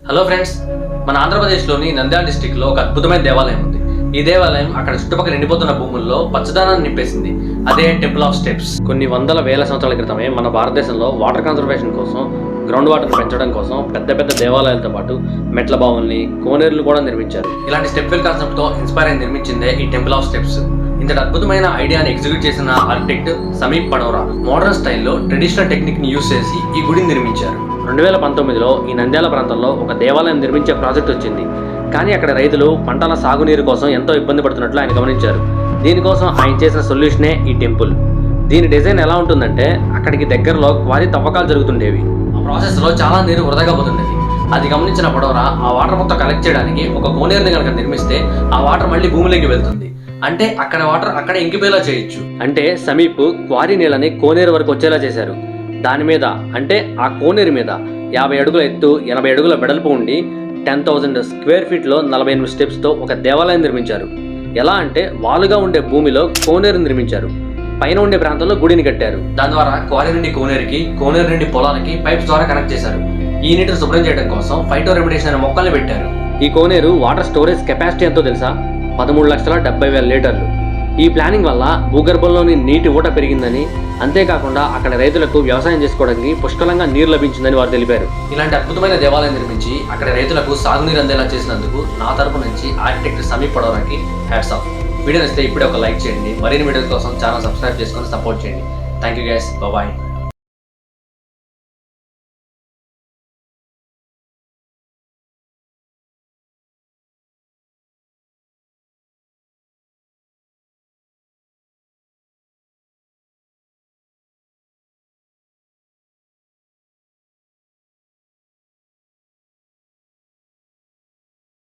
Hello friends, మన ఆంధ్రప్రదేశ్లోని నంద్యాల డిస్టిక్లో ఒక అద్భుతమైన దేవాలయం ఉంది. ఈ దేవాలయం అక్కడ చుట్టుపక్కల ఎండిపోతున్న భూముల్లో పచ్చదనాన్ని నింపేసింది. అదే టెంపుల్ ఆఫ్ స్టెప్స్. కొన్ని వందల వేల సంవత్సరాల క్రితమే మన భారతదేశంలో వాటర్ కన్జర్వేషన్ కోసం, గ్రౌండ్ వాటర్ పెంచడం కోసం పెద్ద పెద్ద దేవాలయాలతో పాటు మెట్ల బావుల్ని, కోనేరులు కూడా నిర్మించారు. ఇలాంటి స్టెప్ వెల్ కాన్సెప్ట్ తో ఇన్స్పైర్ అయి నిర్మించిందే ఈ టెంపుల్ ఆఫ్ స్టెప్స్. ఇంతటి అద్భుతమైన ఐడియాని ఎగ్జిక్యూట్ చేసిన ఆర్కిటెక్ట్ సమీప్ పనోరా మోడర్న్ స్టైల్లో ట్రెడిషనల్ టెక్నిక్ ని యూజ్ చేసి ఈ గుడిని నిర్మించారు. 2019లో ఈ నంద్యాల ప్రాంతంలో ఒక దేవాలయం నిర్మించే ప్రాజెక్ట్ వచ్చింది. కానీ అక్కడ రైతులు పంటల సాగునీరు కోసం ఎంతో ఇబ్బంది పడుతున్నట్లు ఆయన గమనించారు. దీనికోసం ఆయన చేసిన సొల్యూషనే ఈ టెంపుల్. దీని డిజైన్ ఎలా ఉంటుందంటే, అక్కడికి దగ్గరలో క్వారీ తవ్వకాలు జరుగుతుండేవి. ఆ ప్రాసెస్ లో చాలా నీరు వృధాగా పోతుండేది. అది గమనించిన పడవరా ఆ వాటర్ మొత్తం కలెక్ట్ చేయడానికి ఒక కోనేరుని కనుక నిర్మిస్తే ఆ వాటర్ మళ్ళీ భూమిలోకి వెళ్తుంది. అంటే అక్కడ వాటర్ అక్కడ ఇంకిపోయేలా చేయొచ్చు. అంటే సమీప్ క్వారీ నీళ్ళని కోనేరు వరకు వచ్చేలా చేశారు. దాని మీద అంటే ఆ కోనేరు మీద 50 అడుగుల ఎత్తు, 80 అడుగుల వెడల్పు ఉండి 10,000 స్క్వేర్ ఫీట్లో 48 స్టెప్స్తో ఒక దేవాలయం నిర్మించారు. ఎలా అంటే వాలుగా ఉండే భూమిలో కోనేరు నిర్మించారు, పైన ఉండే ప్రాంతంలో గుడిని కట్టారు. దాని ద్వారా క్వారీ నుండి కోనేరుకి, కోనేరు నుండి పొలాలకి పైప్స్ ద్వారా కనెక్ట్ చేశారు. ఈ నీటిని శుభ్రం చేయడం కోసం ఫైటో రెమిడేషన్ అనే మొక్కల్ని పెట్టారు. ఈ కోనేరు వాటర్ స్టోరేజ్ కెపాసిటీ ఎంతో తెలుసా? 13,70,000 లీటర్లు. ఈ ప్లానింగ్ వల్ల భూగర్భంలోని నీటి ఊట పెరిగిందని, అంతేకాకుండా అక్కడ రైతులకు వ్యవసాయం చేసుకోవడానికి పుష్కలంగా నీరు లభించిందని వారు తెలిపారు. ఇలాంటి అద్భుతమైన దేవాలయం నిర్మించి అక్కడ రైతులకు సాగునీరు అందేలా చేసినందుకు నా తరపు నుంచి ఆర్కిటెక్ట్ సమీప్ పడవరాకి హ్యాట్స్ ఆఫ్. వీడియో నచ్చితే ఇప్పుడే ఒక లైక్ చేయండి. మరిన్ని వీడియోల కోసం ఛానల్ సబ్స్క్రైబ్ చేసుకొని సపోర్ట్ చేయండి. Thank you guys, bye.